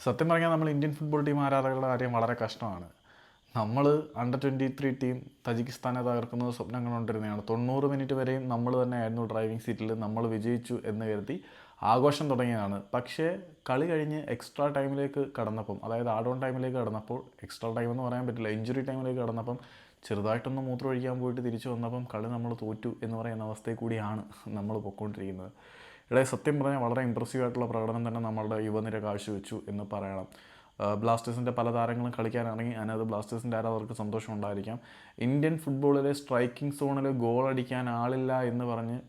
സത്യം പറഞ്ഞാൽ നമ്മൾ ഇന്ത്യൻ ഫുട്ബോൾ ടീം ആരാധകരുടെ കാര്യം വളരെ കഷ്ടമാണ്. നമ്മൾ അണ്ടർ 23 ടീം തജിക്കിസ്ഥാനെ തകർക്കുന്നത് സ്വപ്നം കണ്ടുകൊണ്ടിരുന്നതാണ്. 90 മിനിറ്റ് വരെയും നമ്മൾ തന്നെയായിരുന്നു ഡ്രൈവിംഗ് സീറ്റിൽ. നമ്മൾ വിജയിച്ചു എന്ന് കരുതി ആഘോഷം തുടങ്ങിയതാണ്. പക്ഷേ കളി കഴിഞ്ഞ് എക്സ്ട്രാ ടൈമിലേക്ക് കടന്നപ്പം, അതായത് ആഡ് ഓൺ ടൈമിലേക്ക് കടന്നപ്പോൾ, എക്സ്ട്രാ ടൈം എന്ന് പറയാൻ പറ്റില്ല, ഇഞ്ചുറി ടൈമിലേക്ക് കടന്നപ്പം ചെറുതായിട്ടൊന്ന് മൂത്രം ഒഴിക്കാൻ പോയിട്ട് തിരിച്ചു വന്നപ്പം കളി നമ്മൾ തോറ്റു എന്ന് പറയുന്ന അവസ്ഥയിൽ കൂടിയാണ് നമ്മൾ പൊയ്ക്കൊണ്ടിരിക്കുന്നത്. ഇവിടെ സത്യം പറഞ്ഞാൽ വളരെ ഇമ്പ്രസീവ് ആയിട്ടുള്ള പ്രകടനം തന്നെ നമ്മളുടെ യുവനിര കാഴ്ചവെച്ചു എന്ന് പറയണം. ബ്ലാസ്റ്റേഴ്സിൻ്റെ പല താരങ്ങളും കളിക്കാനിറങ്ങി. അതിനകത്ത് ബ്ലാസ്റ്റേഴ്സിൻ്റെ ആരാധകർക്ക് സന്തോഷം ഉണ്ടായിരിക്കാം. ഇന്ത്യൻ ഫുട്ബോളിലെ സ്ട്രൈക്കിംഗ് സോണിൽ ഗോൾ അടിക്കാൻ ആളില്ല എന്ന് പറഞ്ഞ്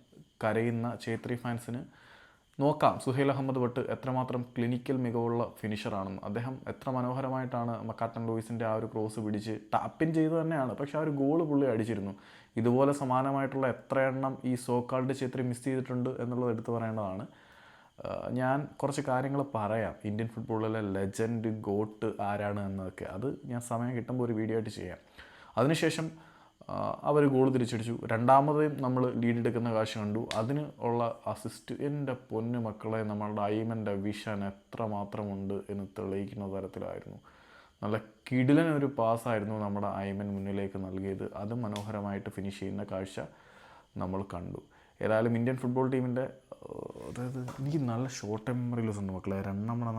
കരയുന്ന ഛേത്രി ഫാൻസിന് നോക്കാം സുഹൈൽ അഹമ്മദ് ഭട്ട് എത്രമാത്രം ക്ലിനിക്കൽ മികവുള്ള ഫിനിഷറാണെന്ന്. അദ്ദേഹം എത്ര മനോഹരമായിട്ടാണ് മക്കാട്ടൻ ലൂയിസിൻ്റെ ആ ഒരു ക്രോസ് പിടിച്ച് ടാപ്പിൻ ചെയ്ത് തന്നെയാണ്, പക്ഷേ ആ ഒരു ഗോൾ പുള്ളി അടിച്ചിരുന്നു. ഇതുപോലെ സമാനമായിട്ടുള്ള എത്ര എണ്ണം ഈ സോക്കാൾഡ് ഛേത്രി മിസ് ചെയ്തിട്ടുണ്ട് എന്നുള്ളത് എടുത്തു പറയേണ്ടതാണ്. ഞാൻ കുറച്ച് കാര്യങ്ങൾ പറയാം, ഇന്ത്യൻ ഫുട്ബോളിലെ ലെജൻഡ് ഗോട്ട് ആരാണ് എന്നതൊക്കെ. അത് ഞാൻ സമയം കിട്ടുമ്പോൾ ഒരു വീഡിയോ ആയിട്ട് ചെയ്യാം. അതിനുശേഷം അവർ ഗോൾ തിരിച്ചടിച്ചു. രണ്ടാമതേയും നമ്മൾ ലീഡ് എടുക്കുന്ന കാഴ്ച കണ്ടു. അതിന് ഉള്ള അസിസ്റ്റ്, എൻ്റെ പൊന്നു മക്കളെ, നമ്മളുടെ ഐമൻ്റെ വിഷൻ എത്രമാത്രമുണ്ട് എന്ന് തെളിയിക്കുന്ന തരത്തിലായിരുന്നു. നല്ല കിടിലൻ ഒരു പാസ്സായിരുന്നു നമ്മുടെ ഐമൻ മുന്നിലേക്ക് നൽകിയത്. അത് മനോഹരമായിട്ട് ഫിനിഷ് ചെയ്യുന്ന കാഴ്ച നമ്മൾ കണ്ടു. ഏതായാലും ഇന്ത്യൻ ഫുട്ബോൾ ടീമിൻ്റെ, അതായത് എനിക്ക് നല്ല ഷോർട്ട് മെമ്മറിയിൽസ് ഉണ്ട് മക്കളെ.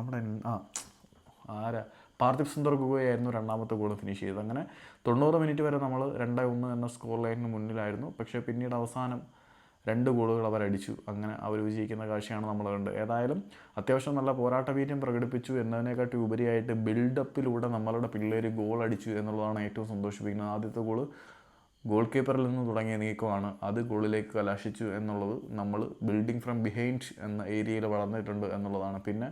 നമ്മുടെ പാർത്ഥിവ് സുന്ദർ ഗുഗോയായിരുന്നു രണ്ടാമത്തെ ഗോൾ ഫിനിഷ് ചെയ്തത്. അങ്ങനെ 90 മിനിറ്റ് വരെ നമ്മൾ 2-1 എന്ന സ്കോർ ലൈനിന് മുന്നിലായിരുന്നു. പക്ഷേ പിന്നീട് അവസാനം 2 ഗോളുകൾ അവരടിച്ചു. അങ്ങനെ അവർ വിജയിക്കുന്ന കാഴ്ചയാണ് നമ്മൾ കണ്ടത്. ഏതായാലും അത്യാവശ്യം നല്ല പോരാട്ട വീര്യം പ്രകടിപ്പിച്ചു എന്നതിനെക്കാട്ടി ഉപരിയായിട്ട് ബിൽഡപ്പിലൂടെ നമ്മളുടെ പിള്ളേർ ഗോൾ അടിച്ചു എന്നുള്ളതാണ് ഏറ്റവും സന്തോഷിപ്പിക്കുന്നത്. ആദ്യത്തെ ഗോൾ കീപ്പറിൽ നിന്ന് തുടങ്ങിയ നീക്കമാണ്, അത് ഗോളിലേക്ക് കലാശിച്ചു എന്നുള്ളത്. നമ്മൾ ബിൽഡിംഗ് ഫ്രം ബിഹൈൻഡ് എന്ന ഏരിയയിൽ വളർന്നിട്ടുണ്ട് എന്നുള്ളതാണ്. പിന്നെ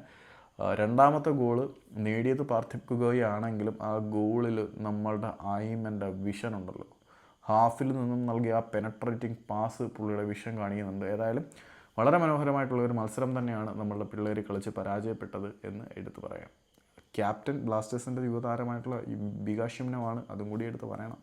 രണ്ടാമത്തെ ഗോള് നേടിയത് പാർത്ഥിവ് ഗുഗോയി ആണെങ്കിലും ആ ഗോളിൽ നമ്മളുടെ ഐമൻ്റെ വിഷൻ ഉണ്ടല്ലോ, ഹാഫിൽ നിന്നും നൽകിയ ആ പെനട്രേറ്റിംഗ് പാസ് പുള്ളിയുടെ വിഷൻ കാണിക്കുന്നുണ്ട്. ഏതായാലും വളരെ മനോഹരമായിട്ടുള്ള ഒരു മത്സരം തന്നെയാണ് നമ്മളുടെ പിള്ളേർ കളിച്ച് പരാജയപ്പെട്ടത് എന്ന് എടുത്തു പറയാം. ക്യാപ്റ്റൻ ബ്ലാസ്റ്റേഴ്സിൻ്റെ യുവതാരമായിട്ടുള്ള ബികാഷിമിനുമാണ്, അതും കൂടി എടുത്ത് പറയണം.